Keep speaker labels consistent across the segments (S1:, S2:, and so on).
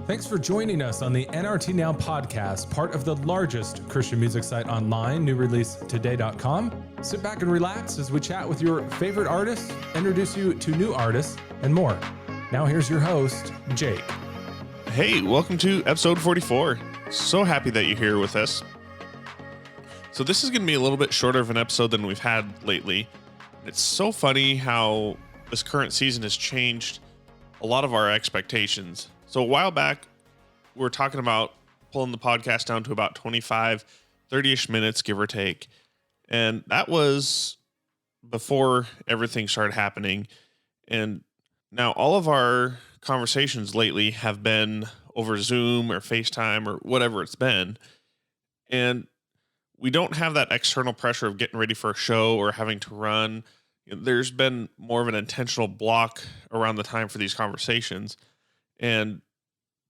S1: Thanks for joining us on the NRT Now podcast, part of the largest Christian music site online, newreleasetoday.com. Sit back and relax as we chat with your favorite artists, introduce you to new artists, and more. Now here's your host, Jake.
S2: Hey, welcome to episode 44. So happy that you're here with us. So this is going to be a little bit shorter of an episode than we've had lately. It's so funny how this current season has changed a lot of our expectations. So a while back, we were talking about pulling the podcast down to about 25, 30-ish minutes, give or take. And that was before everything started happening. And now all of our conversations lately have been over Zoom or FaceTime or whatever it's been. And we don't have that external pressure of getting ready for a show or having to run. There's been more of an intentional block around the time for these conversations. And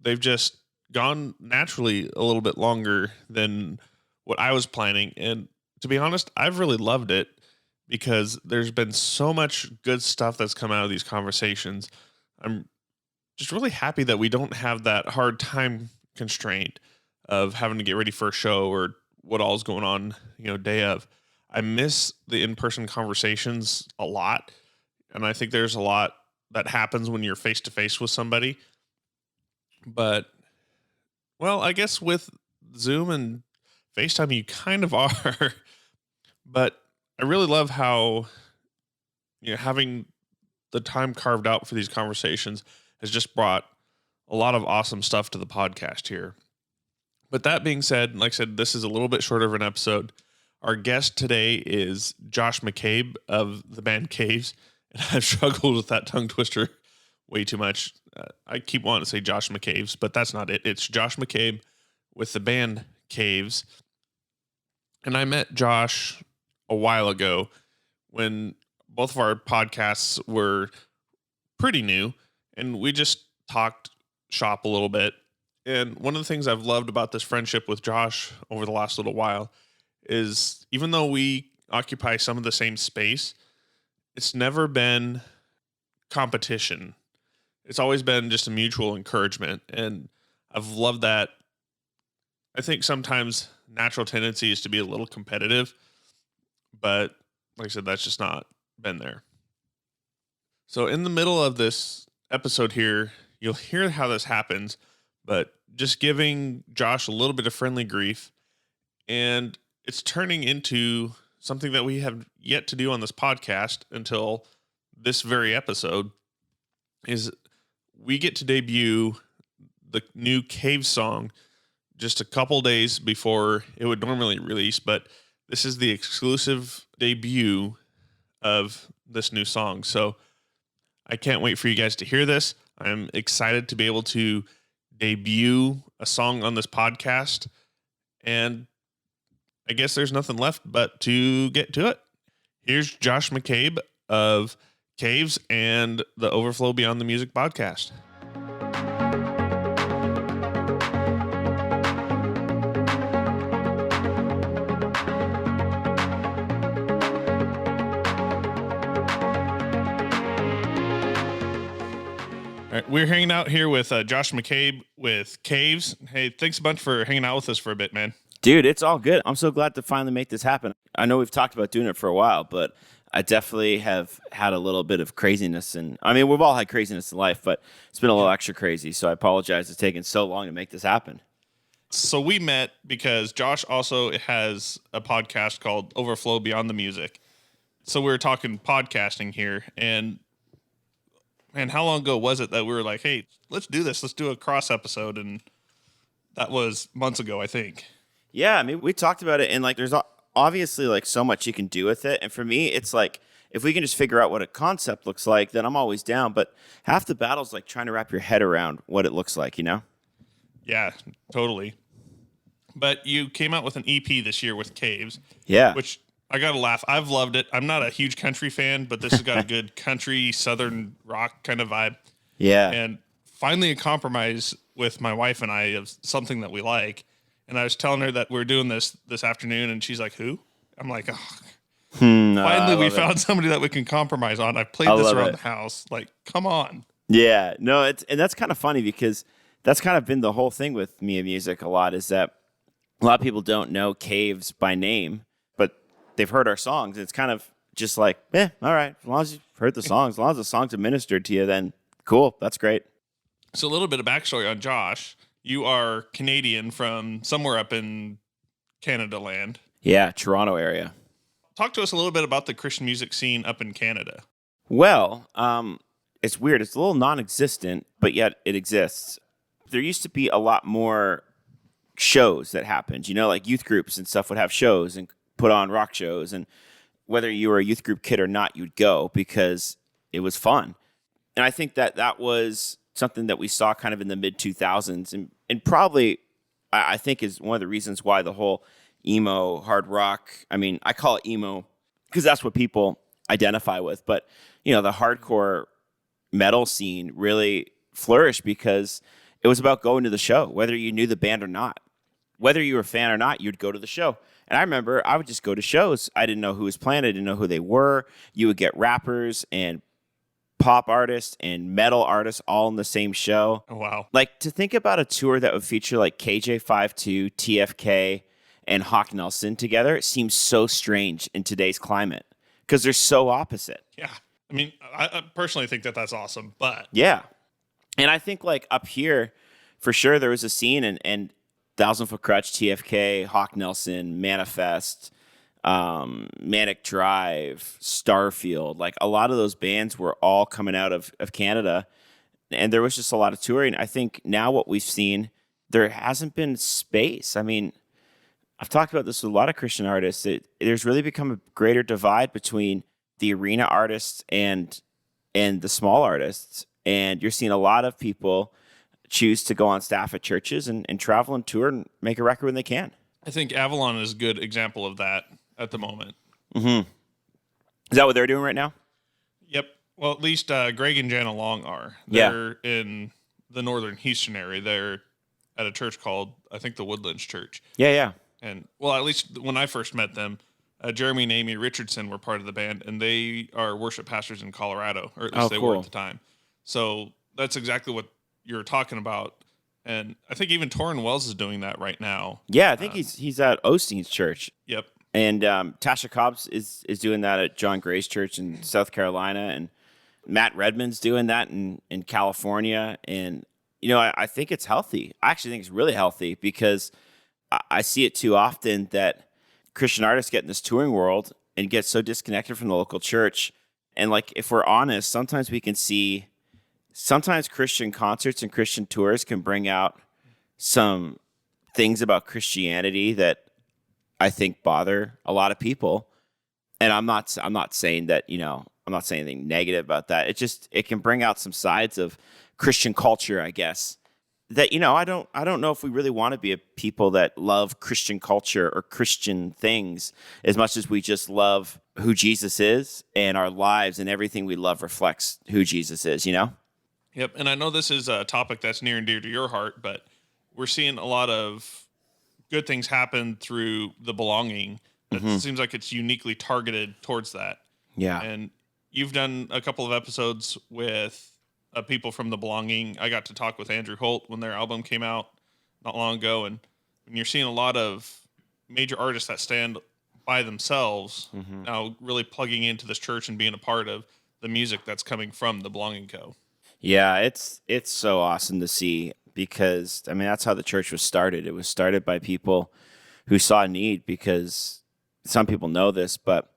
S2: they've just gone naturally a little bit longer than what I was planning. And to be honest, I've really loved it because there's been so much good stuff that's come out of these conversations. I'm just really happy that we don't have that hard time constraint of having to get ready for a show or what all's going on, day of. I miss the in-person conversations a lot. And I think there's a lot that happens when you're face-to-face with somebody. But, well, I guess with Zoom and FaceTime, you kind of are. But I really love how, having the time carved out for these conversations has just brought a lot of awesome stuff to the podcast here. But that being said, like I said, this is a little bit shorter of an episode. Our guest today is Josh McCabe of the band Caves. And I've struggled with that tongue twister way too much. I keep wanting to say Josh McCabe's, but that's not it. It's Josh McCabe with the band Caves. And I met Josh a while ago when both of our podcasts were pretty new, and we just talked shop a little bit. And one of the things I've loved about this friendship with Josh over the last little while is even though we occupy some of the same space, it's never been competition. It's always been just a mutual encouragement. And I've loved that. I think sometimes natural tendency is to be a little competitive, but like I said, that's just not been there. So in the middle of this episode here, you'll hear how this happens, but just giving Josh a little bit of friendly grief, and it's turning into something that we have yet to do on this podcast until this very episode, is we get to debut the new Cave song just a couple days before it would normally release, but this is the exclusive debut of this new song. So I can't wait for you guys to hear this. I'm excited to be able to debut a song on this podcast, and I guess there's nothing left but to get to it. Here's Josh McCabe of Caves and the Overflow Beyond the Music podcast. All right, we're hanging out here with Josh McCabe with Caves. Hey, thanks a bunch for hanging out with us for a bit, man.
S3: Dude, it's all good. I'm so glad to finally make this happen. I know we've talked about doing it for a while, but I definitely have had a little bit of craziness. And I mean, we've all had craziness in life, but it's been a little extra crazy. So I apologize. It's taken so long to make this happen.
S2: So we met because Josh also has a podcast called Overflow Beyond the Music. So we were talking podcasting here, and man, how long ago was it that we were like, hey, let's do this. Let's do a cross episode. And that was months ago, I think.
S3: Yeah, I mean, we talked about it, and there's obviously so much you can do with it. And for me, it's if we can just figure out what a concept looks like, then I'm always down. But half the battle's trying to wrap your head around what it looks like,
S2: Yeah, totally. But you came out with an EP this year with Caves.
S3: Yeah.
S2: Which I got to laugh. I've loved it. I'm not a huge country fan, but this has got a good country, southern rock kind of vibe.
S3: Yeah.
S2: And finally a compromise with my wife and I of something that we like. And I was telling her that we're doing this afternoon, and she's like, who? I'm like, oh. Finally, we found somebody that we can compromise on. I've played this around the house. Come on.
S3: Yeah. No, and that's kind of funny because that's kind of been the whole thing with me and music a lot, is that a lot of people don't know Caves by name, but they've heard our songs. It's kind of just like, all right, as long as you've heard the songs, as long as the songs have ministered to you, then cool, that's great.
S2: So a little bit of backstory on Josh. You are Canadian from somewhere up in Canada land.
S3: Yeah, Toronto area.
S2: Talk to us a little bit about the Christian music scene up in Canada.
S3: Well, it's weird. It's a little non-existent, but yet it exists. There used to be a lot more shows that happened. Like youth groups and stuff would have shows and put on rock shows. And whether you were a youth group kid or not, you'd go because it was fun. And I think that was something that we saw kind of in the mid-2000s. And probably, I think, is one of the reasons why the whole emo, hard rock, I call it emo because that's what people identify with. But, the hardcore metal scene really flourished because it was about going to the show, whether you knew the band or not. Whether you were a fan or not, you'd go to the show. And I remember I would just go to shows. I didn't know who was playing. I didn't know who they were. You would get rappers and pop artists and metal artists all in the same show.
S2: Oh, wow.
S3: Like, to think about a tour that would feature like KJ52, TFK, and Hawk Nelson together, it seems so strange in today's climate because they're so opposite.
S2: Yeah. I personally think that that's awesome, but...
S3: Yeah. And I think like up here, for sure, there was a scene and 1,000 Foot Crutch, TFK, Hawk Nelson, Manifest, Manic Drive, Starfield. Like a lot of those bands were all coming out of Canada. And there was just a lot of touring. I think now what we've seen, there hasn't been space. I've talked about this with a lot of Christian artists. There's really become a greater divide between the arena artists and the small artists. And you're seeing a lot of people choose to go on staff at churches and travel and tour and make a record when they can.
S2: I think Avalon is a good example of that at the moment.
S3: Mm-hmm. Is that what they're doing right now?
S2: Yep. Well, at least Greg and Jana Long are. They're in the northern Houston area. They're at a church called, I think, the Woodlands Church.
S3: Yeah.
S2: And, well, at least when I first met them, Jeremy and Amy Richardson were part of the band, and they are worship pastors in Colorado, or at least they were at the time. So that's exactly what you're talking about. And I think even Torrin Wells is doing that right now.
S3: Yeah, I think he's at Osteen's church.
S2: Yep.
S3: And Tasha Cobbs is doing that at John Gray's church in South Carolina. And Matt Redman's doing that in California. And, I think it's healthy. I actually think it's really healthy because I see it too often that Christian artists get in this touring world and get so disconnected from the local church. And like, if we're honest, sometimes we can see, sometimes Christian concerts and Christian tours can bring out some things about Christianity that I think bother a lot of people. And I'm not saying that, I'm not saying anything negative about that. It can bring out some sides of Christian culture, I guess, that, I don't know if we really want to be a people that love Christian culture or Christian things as much as we just love who Jesus is, and our lives and everything we love reflects who Jesus is,
S2: Yep. And I know this is a topic that's near and dear to your heart, but we're seeing a lot of good things happen through the belonging. It seems like it's uniquely targeted towards that.
S3: Yeah.
S2: And you've done a couple of episodes with people from the belonging. I got to talk with Andrew Holt when their album came out not long ago. And you're seeing a lot of major artists that stand by themselves now really plugging into this church and being a part of the music that's coming from the Belonging Co.
S3: Yeah, it's so awesome to see because, that's how the church was started. It was started by people who saw a need, because some people know this, but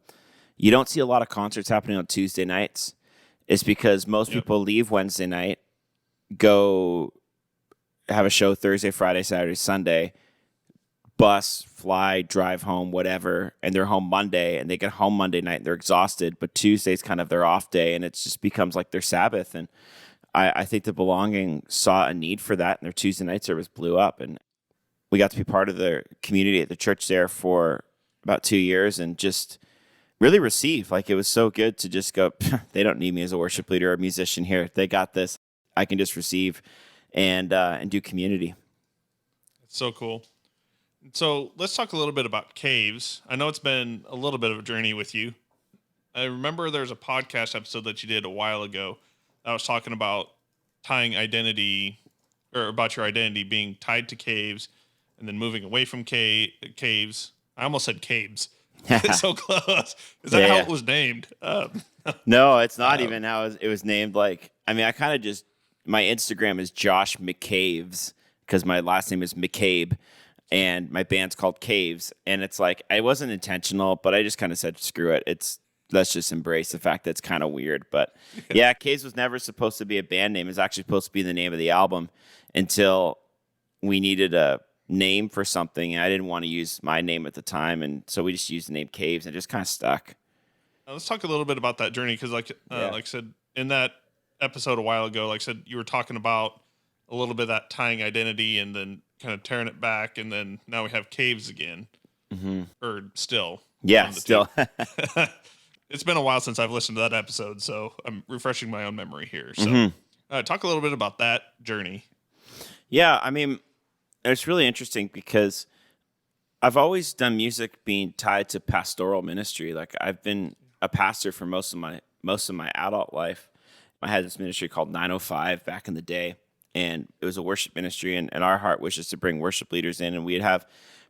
S3: you don't see a lot of concerts happening on Tuesday nights. It's because most people leave Wednesday night, go have a show Thursday, Friday, Saturday, Sunday, bus, fly, drive home, whatever, and they're home Monday, and they get home Monday night and they're exhausted, but Tuesday's kind of their off day, and it just becomes like their Sabbath. And I think the Belonging saw a need for that, and their Tuesday night service blew up, and we got to be part of the community at the church there for about 2 years and just really receive. Like, it was so good to just go, they don't need me as a worship leader or a musician here. They got this. I can just receive and do community.
S2: It's so cool. So let's talk a little bit about Caves. I know it's been a little bit of a journey with you. I remember there's a podcast episode that you did a while ago. I was talking about tying identity or about your identity being tied to caves and then moving away from caves. I almost said caves. It's so close. Is that how it was named?
S3: No, it's not even how it was named. Like, I mean, I kind of just, my Instagram is Josh McCaves because my last name is McCabe and my band's called Caves. And it's like, it wasn't intentional, but I just kind of said, screw it. Let's just embrace the fact that it's kind of weird. But yeah, Caves was never supposed to be a band name. It was actually supposed to be the name of the album until we needed a name for something. And I didn't want to use my name at the time. And so we just used the name Caves and it just kind of stuck.
S2: Now, let's talk a little bit about that journey. Cause like I said, in that episode a while ago, like I said, you were talking about a little bit of that tying identity and then kind of tearing it back. And then now we have Caves again, or still.
S3: Yeah, still.
S2: It's been a while since I've listened to that episode, so I'm refreshing my own memory here. So talk a little bit about that journey.
S3: Yeah, I mean, it's really interesting because I've always done music being tied to pastoral ministry. Like I've been a pastor for most of my adult life. I had this ministry called 905 back in the day, and it was a worship ministry, and our heart was just to bring worship leaders in, and we'd have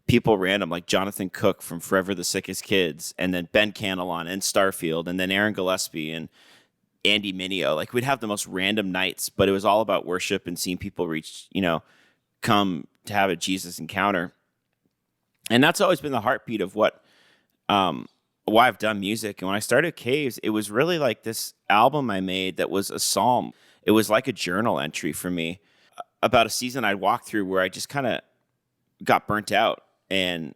S3: people random like Jonathan Cook from Forever the Sickest Kids, and then Ben Canelon and Starfield, and then Aaron Gillespie and Andy Mineo. Like we'd have the most random nights, but it was all about worship and seeing people come to have a Jesus encounter. And that's always been the heartbeat of why I've done music. And when I started Caves, it was really like this album I made that was a psalm. It was like a journal entry for me about a season I'd walked through where I just kind of got burnt out. And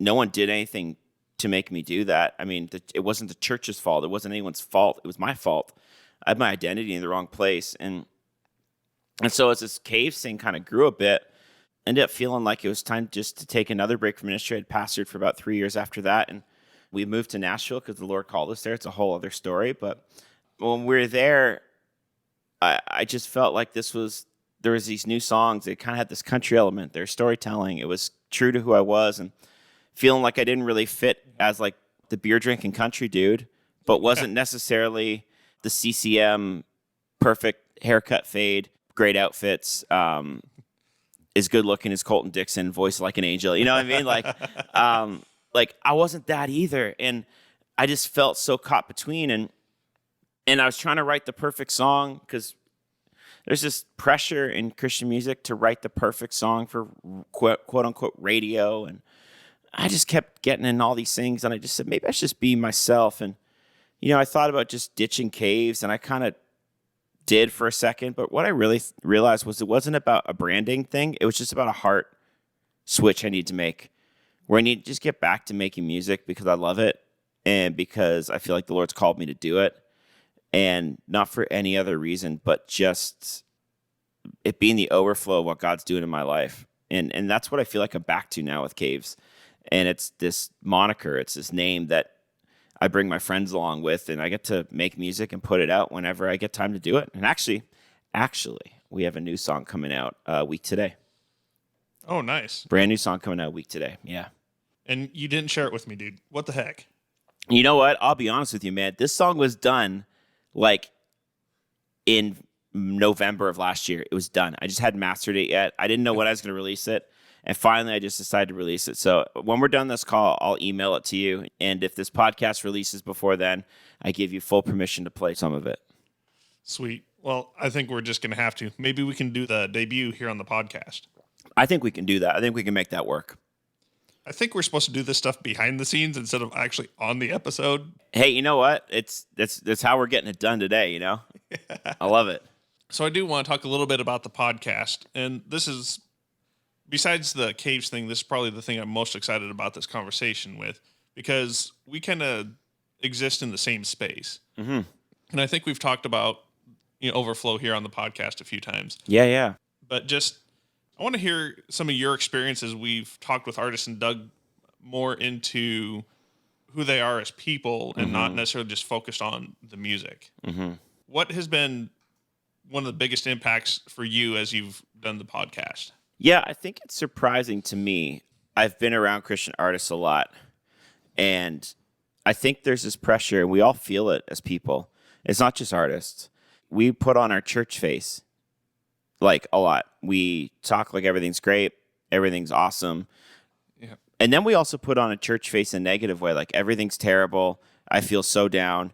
S3: no one did anything to make me do that. I mean, it wasn't the church's fault. It wasn't anyone's fault. It was my fault. I had my identity in the wrong place. And so as this Caves thing kind of grew a bit, I ended up feeling like it was time just to take another break from ministry. I'd pastored for about 3 years after that. And we moved to Nashville because the Lord called us there. It's a whole other story. But when we were there, I just felt like there was these new songs. They kind of had this country element, their storytelling. It was true to who I was, and feeling like I didn't really fit as like the beer drinking country dude, but wasn't necessarily the CCM perfect haircut fade, great outfits, as good looking as Colton Dixon, voice like an angel. You know what I mean? Like I wasn't that either. And I just felt so caught between, and I was trying to write the perfect song because there's this pressure in Christian music to write the perfect song for quote unquote radio. And I just kept getting in all these things. And I just said, maybe I should just be myself. And, I thought about just ditching Caves, and I kind of did for a second. But what I really realized was it wasn't about a branding thing. It was just about a heart switch I need to make, where I need to just get back to making music because I love it and because I feel like the Lord's called me to do it. And not for any other reason, but just it being the overflow of what God's doing in my life. And that's what I feel like I'm back to now with Caves. And it's this moniker, it's this name that I bring my friends along with, and I get to make music and put it out whenever I get time to do it. And actually, we have a new song coming out a week today.
S2: Oh, nice.
S3: Brand new song coming out a week today. Yeah.
S2: And you didn't share it with me, dude. What the heck?
S3: You know what? I'll be honest with you, man. This song was done like in November of last year. It was done. I just hadn't mastered it yet. I didn't know when I was going to release it. And finally, I just decided to release it. So when we're done this call, I'll email it to you. And if this podcast releases before then, I give you full permission to play some of it.
S2: Sweet. Well, I think we're just going to have to. Maybe we can do the debut here on the podcast.
S3: I think we can do that. I think we can make that work.
S2: I think we're supposed to do this stuff behind the scenes instead of actually on the episode.
S3: Hey, you know what? That's how we're getting it done today, Yeah. I love it.
S2: So I do want to talk a little bit about the podcast. And this is, besides the Caves thing, this is probably the thing I'm most excited about this conversation with, because we kind of exist in the same space. Mm-hmm. And I think we've talked about Overflow here on the podcast a few times.
S3: Yeah.
S2: But just, I want to hear some of your experiences. We've talked with artists and dug more into who they are as people and not necessarily just focused on the music. Mm-hmm. What has been one of the biggest impacts for you as you've done the podcast?
S3: Yeah, I think it's surprising to me. I've been around Christian artists a lot, and I think there's this pressure, and we all feel it as people. It's not just artists. We put on our church face like a lot. We talk like everything's great, everything's awesome.
S2: Yeah.
S3: And then we also put on a church face in a negative way, like everything's terrible. I feel so down.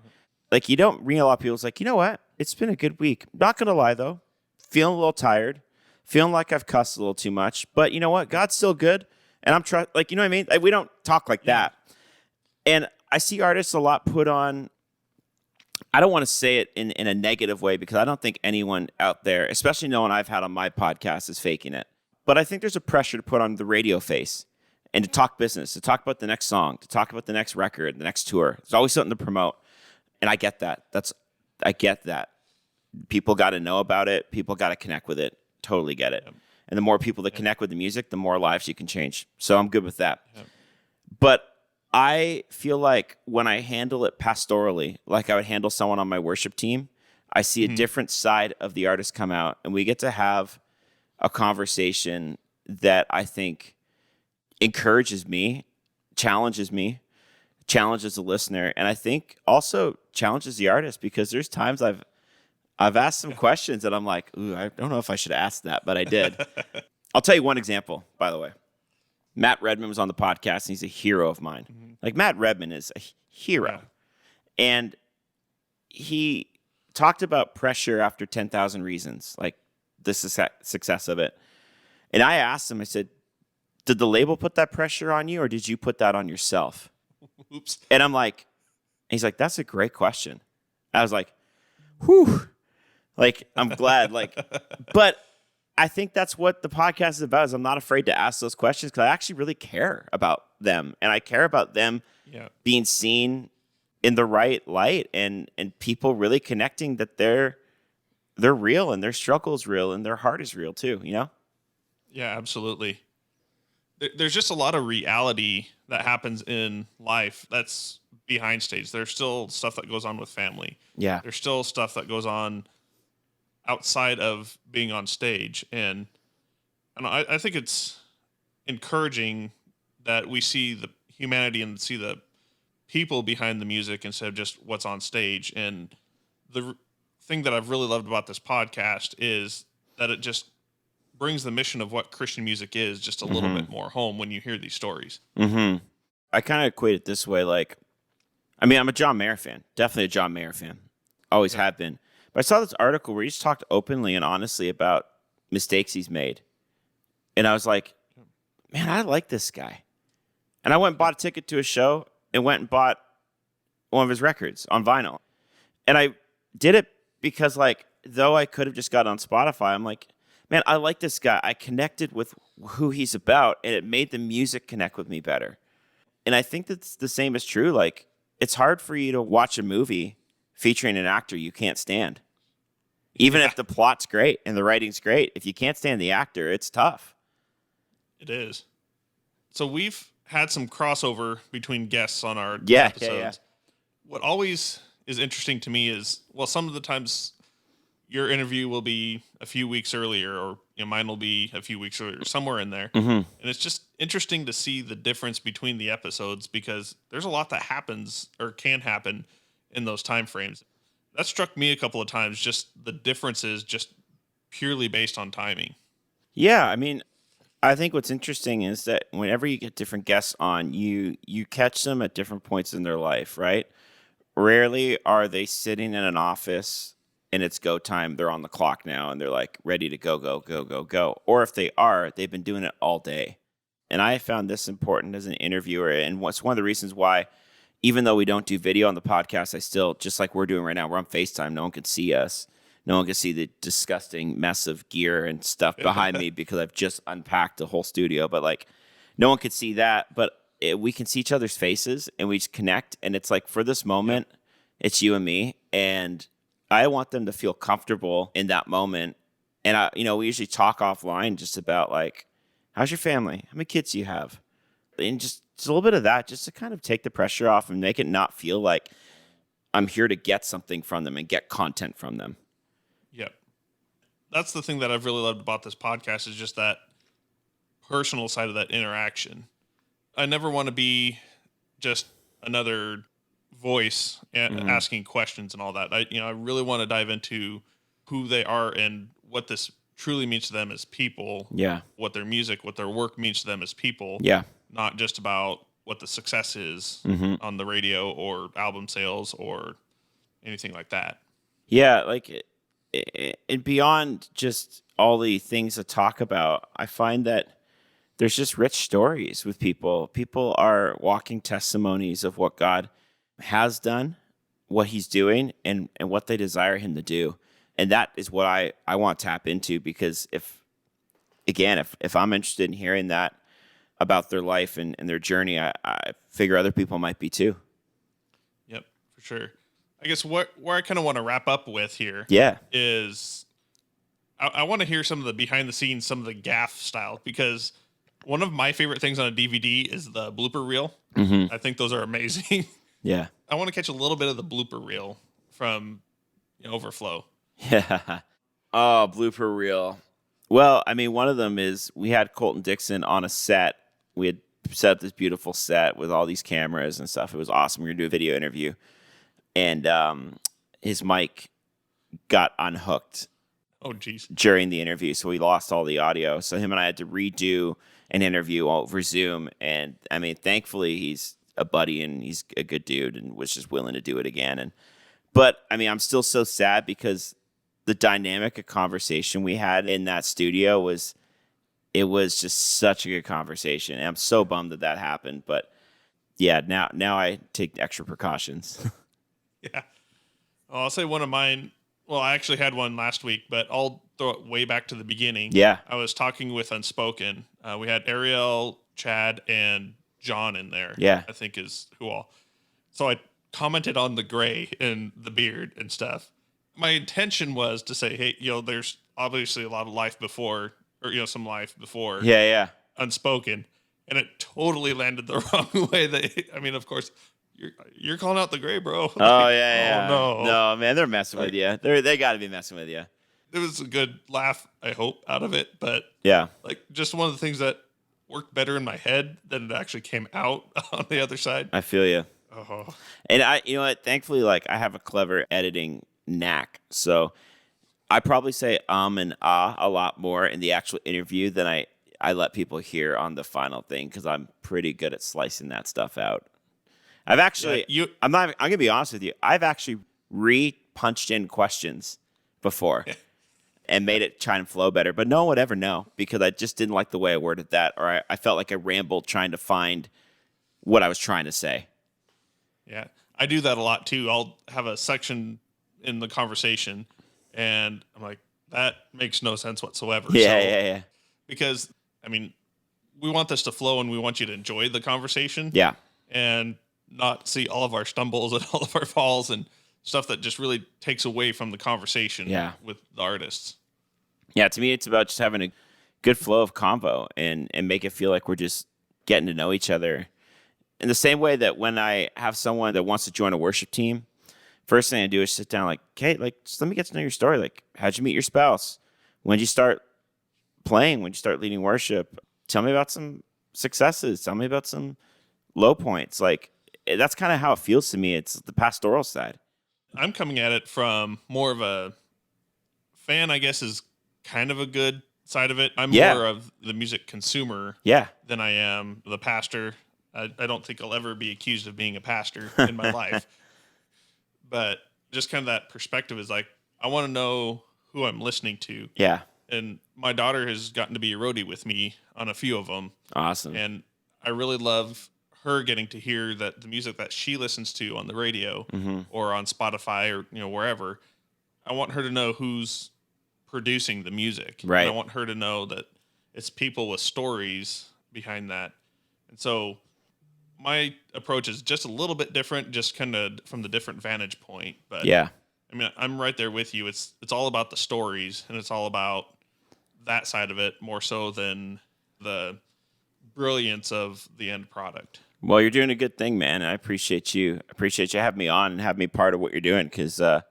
S3: Like you don't read a lot of people's like, you know what? It's been a good week. Not gonna lie though, feeling a little tired, feeling like I've cussed a little too much. But you know what? God's still good, and I'm like, you know what I mean? Like, we don't talk like that. And I see artists a lot put on. I don't want to say it in a negative way because I don't think anyone out there, especially no one I've had on my podcast, is faking it. But I think there's a pressure to put on the radio face and to talk business, to talk about the next song, to talk about the next record, the next tour. There's always something to promote. And I get that. I get that. People got to know about it. People got to connect with it. Totally get it. And the more people that connect with the music, the more lives you can change. So I'm good with that. But I feel like when I handle it pastorally, like I would handle someone on my worship team, I see a different side of the artist come out, and we get to have a conversation that I think encourages me, challenges the listener, and I think also challenges the artist, because there's times I've asked some questions that I'm like, ooh, I don't know if I should ask that, but I did. I'll tell you one example, by the way. Matt Redman was on the podcast, and he's a hero of mine. Like, Matt Redman is a hero.
S2: Yeah.
S3: And he talked about pressure after 10,000 Reasons, like the success of it. And I asked him, I said, did the label put that pressure on you, or did you put that on yourself?
S2: Oops.
S3: And I'm like, he's like, that's a great question. I was like, whew. Like, I'm glad. Like, but I think that's what the podcast is about, is I'm not afraid to ask those questions because I actually really care about them. And I care about them being seen in the right light, and people really connecting that they're real, and their struggle is real, and their heart is real too, you know?
S2: Yeah, absolutely. There's just a lot of reality that happens in life that's behind stage. There's still stuff that goes on with family.
S3: Yeah.
S2: There's still stuff that goes on outside of being on stage. And I think it's encouraging that we see the humanity and see the people behind the music instead of just what's on stage. And the thing that I've really loved about this podcast is that it just brings the mission of what Christian music is just a little bit more home when you hear these stories.
S3: I kind of equate it this way. Like, I mean, I'm a John Mayer fan, definitely a John Mayer fan. Always have been. But I saw this article where he just talked openly and honestly about mistakes he's made. And I was like, man, I like this guy. And I went and bought a ticket to a show and went and bought one of his records on vinyl. And I did it because, like, though I could have just got on Spotify, I'm like, man, I like this guy. I connected with who he's about, and it made the music connect with me better. And I think that's the same is true. Like, it's hard for you to watch a movie featuring an actor you can't stand. Even if the plot's great and the writing's great, if you can't stand the actor, it's tough.
S2: It is. So we've had some crossover between guests on our episodes.
S3: Yeah.
S2: What always is interesting to me is, well, some of the times your interview will be a few weeks earlier, or mine will be a few weeks earlier, somewhere in there. And it's just interesting to see the difference between the episodes, because there's a lot that happens or can happen in those time frames. That struck me a couple of times, just the differences just purely based on timing.
S3: Yeah, I mean, I think what's interesting is that whenever you get different guests on, you catch them at different points in their life, right? Rarely are they sitting in an office and it's go time. They're on the clock now and they're like ready to go. Or if they are, they've been doing it all day. And I found this important as an interviewer. And what's one of the reasons why, even though we don't do video on the podcast, I still, just like we're doing right now, we're on FaceTime. No one can see us. No one can see the disgusting mess of gear and stuff behind me because I've just unpacked the whole studio. But like, no one could see that. But we can see each other's faces and we just connect. And it's like, for this moment, it's you and me. And I want them to feel comfortable in that moment. And we usually talk offline just about like, how's your family? How many kids do you have? And just a little bit of that, just to kind of take the pressure off and make it not feel like I'm here to get something from them and get content from them.
S2: Yep. That's the thing that I've really loved about this podcast, is just that personal side of that interaction. I never want to be just another voice asking questions and all that. I really want to dive into who they are and what this truly means to them as people.
S3: Yeah.
S2: What their music, what their work means to them as people.
S3: Yeah.
S2: Not just about what the success is on the radio or album sales or anything like that.
S3: Yeah, like and beyond just all the things to talk about, I find that there's just rich stories with people. People are walking testimonies of what God has done, what he's doing, and what they desire him to do. And that is what I want to tap into, because if I'm interested in hearing that about their life and their journey, I figure other people might be too.
S2: Yep, for sure. I guess where I kind of want to wrap up with here is I want to hear some of the behind the scenes, some of the gaff style, because one of my favorite things on a DVD is the blooper reel. I think those are amazing.
S3: Yeah.
S2: I want to catch a little bit of the blooper reel from Overflow.
S3: Yeah. Oh, blooper reel. Well, I mean, one of them is we had Colton Dixon on a set. We had set up this beautiful set with all these cameras and stuff. It was awesome. We were going to do a video interview. And his mic got unhooked.
S2: Oh, geez.
S3: During the interview, so we lost all the audio. So him and I had to redo an interview over Zoom. And I mean, thankfully, he's a buddy and he's a good dude and was just willing to do it again. But I mean, I'm still so sad because the dynamic of conversation we had in that studio was just such a good conversation. And I'm so bummed that happened. But yeah, now I take extra precautions.
S2: Yeah. Well, I'll say one of mine. Well, I actually had one last week, but I'll throw it way back to the beginning.
S3: Yeah.
S2: I was talking with Unspoken. We had Ariel, Chad, and John in there.
S3: Yeah.
S2: I think is who all. So I commented on the gray and the beard and stuff. My intention was to say, hey, there's obviously a lot of life before, or, some life before.
S3: Yeah.
S2: Unspoken. And it totally landed the wrong way. I mean, of course, you're calling out the gray, bro. Like,
S3: oh yeah.
S2: Oh,
S3: no, man, they're messing with you. They got to be messing with you.
S2: There was a good laugh, I hope, out of it, but
S3: yeah,
S2: like just one of the things that worked better in my head than it actually came out on the other side.
S3: I feel you.
S2: Oh.
S3: And you know what? Thankfully, like I have a clever editing knack, so I probably say and ah a lot more in the actual interview than I let people hear on the final thing, because I'm pretty good at slicing that stuff out. I've actually, I'm gonna be honest with you. I've actually punched in questions before and made it try and flow better, but no one would ever know because I just didn't like the way I worded that, or I felt like I rambled trying to find what I was trying to say.
S2: Yeah, I do that a lot too. I'll have a section in the conversation, and I'm like, that makes no sense whatsoever.
S3: Yeah.
S2: Because I mean, we want this to flow, and we want you to enjoy the conversation.
S3: Yeah,
S2: and not see all of our stumbles and all of our falls and stuff that just really takes away from the conversation with the artists.
S3: Yeah, to me, it's about just having a good flow of convo and make it feel like we're just getting to know each other. In the same way that when I have someone that wants to join a worship team, first thing I do is sit down like, okay, like, just let me get to know your story. Like, how'd you meet your spouse? When did you start playing? When did you start leading worship? Tell me about some successes. Tell me about some low points. Like, that's kind of how it feels to me. It's the pastoral side.
S2: I'm coming at it from more of a fan, I guess, is kind of a good side of it. I'm more of the music consumer than I am the pastor. I don't think I'll ever be accused of being a pastor in my life. But just kind of that perspective is like, I want to know who I'm listening to.
S3: Yeah.
S2: And my daughter has gotten to be a roadie with me on a few of them.
S3: Awesome.
S2: And I really love her getting to hear that the music that she listens to on the radio or on Spotify or wherever. I want her to know who's producing the music.
S3: Right.
S2: And I want her to know that it's people with stories behind that. And so my approach is just a little bit different, just kind of from the different vantage point. But
S3: yeah,
S2: I mean, I'm right there with you. It's all about the stories, and it's all about that side of it more so than the brilliance of the end product.
S3: Well, you're doing a good thing, man. I appreciate you. Having me on and having me part of what you're doing, because I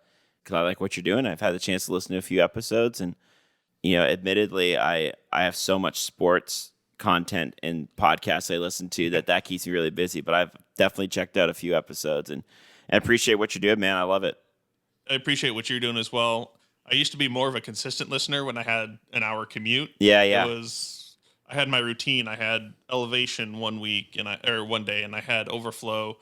S3: like what you're doing. I've had the chance to listen to a few episodes, and admittedly, I have so much sports content and podcasts I listen to that keeps me really busy. But I've definitely checked out a few episodes and appreciate what you're doing, man. I love it.
S2: I appreciate what you're doing as well. I used to be more of a consistent listener when I had an hour commute.
S3: Yeah, yeah.
S2: I had my routine. I had Elevation one day, and I had Overflow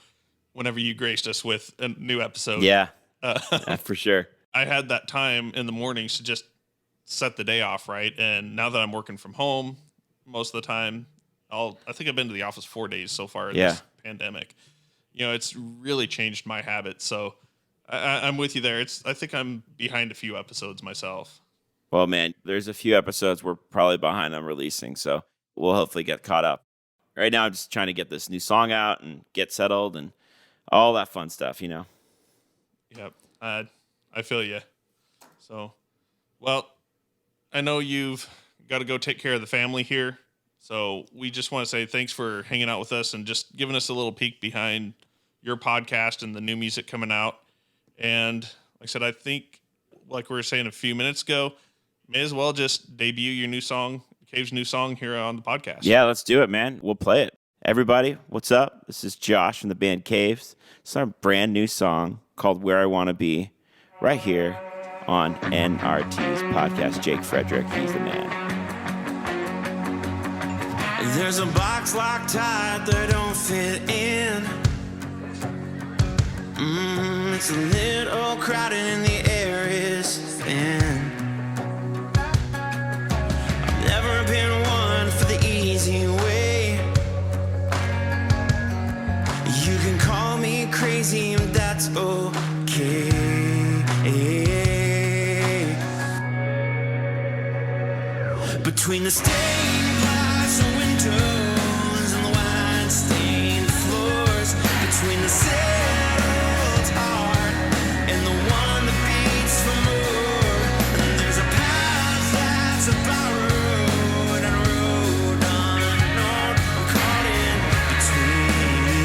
S2: whenever you graced us with a new episode.
S3: Yeah,
S2: Uh,
S3: for sure.
S2: I had that time in the mornings to just set the day off, right? And now that I'm working from home most of the time, I think I've been to the office 4 days so far in this pandemic. It's really changed my habits. So I'm with you there. I think I'm behind a few episodes myself.
S3: Well, man, there's a few episodes we're probably behind on releasing, so we'll hopefully get caught up. Right now, I'm just trying to get this new song out and get settled and all that fun stuff,
S2: Yep. I feel you. So, well, I know you've got to go take care of the family here. So we just want to say thanks for hanging out with us and just giving us a little peek behind your podcast and the new music coming out. And like I said, I think, like we were saying a few minutes ago, may as well just debut your new song, Caves' new song, here on the podcast.
S3: Yeah, let's do it, man. We'll play it. Everybody, what's up? This is Josh from the band Caves. It's our brand new song called Where I Want to Be, right here on NRT's podcast. Jake Frederick, he's the man.
S4: There's a box locked tight that don't fit in. It's a little crowded and the air is thin. I've never been one for the easy way. You can call me crazy and that's okay. Between the stained glass windows and the wine-stained floors, between the settled heart and the one that beats for more, and there's a path that's a borrowed and a road unknown. I'm caught in between,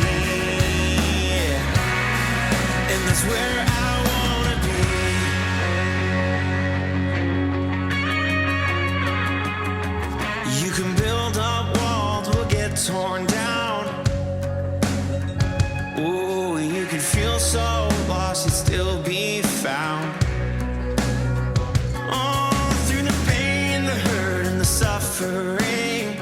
S4: and that's where I wanna be. You can build up walls, we'll get torn down. Oh, you can feel so lost, you'd still be found. Oh, through the pain, the hurt, and the suffering.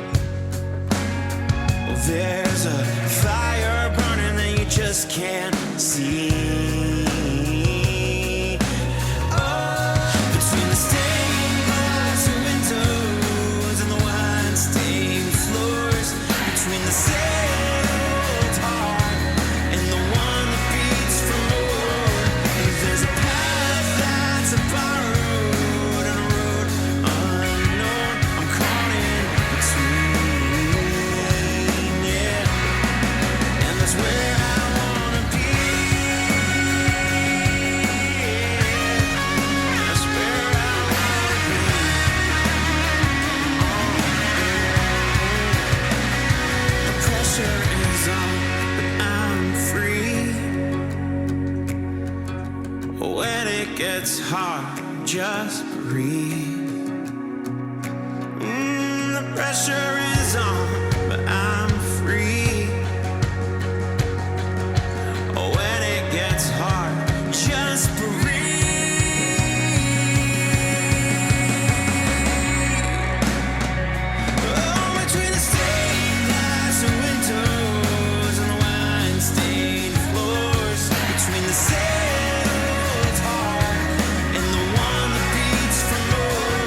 S4: Well, there's a fire burning that you just can't see. Between the stained glass windows and the wine-stained floors, between the settled heart and the one that beats for more, and there's a path that's a borrowed and a road unknown. I'm caught in between, yeah, and that's where I wanna be. That's where I wanna be. The pressure is on, but I'm free. When it gets hard, just breathe. The pressure is on, but I'm free. When it gets hard, just breathe. Oh, between the stained glass windows and the wine-stained floors, between the settled heart and the one that beats for more,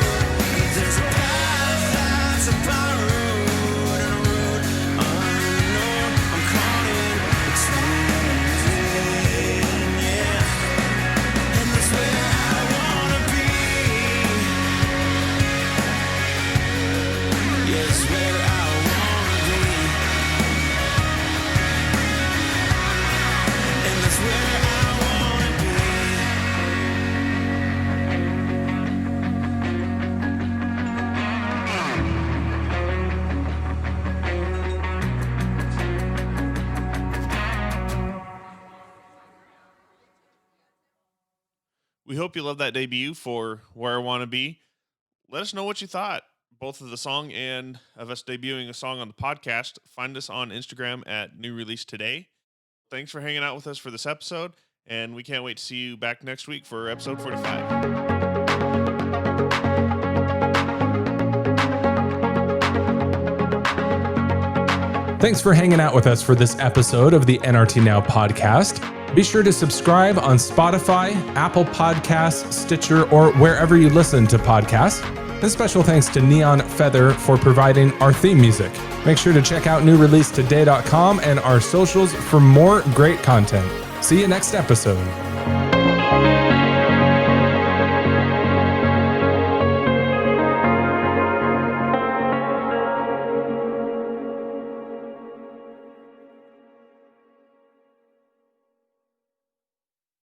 S4: there's a path that's a borrowed and a road unknown. I'm caught in between, yeah, and that's where I wanna be. Yes, where I wanna be, and that's where I wanna be.
S2: We hope you love that debut for Where I Want to Be. Let us know what you thought, both of the song and of us debuting a song on the podcast. Find us on Instagram at New Release Today. Thanks for hanging out with us for this episode, and we can't wait to see you back next week for episode 45.
S1: Thanks for hanging out with us for this episode of the NRT Now podcast. Be sure to subscribe on Spotify, Apple Podcasts, Stitcher, or wherever you listen to podcasts. And special thanks to Neon Feather for providing our theme music. Make sure to check out newreleasetoday.com and our socials for more great content. See you next episode.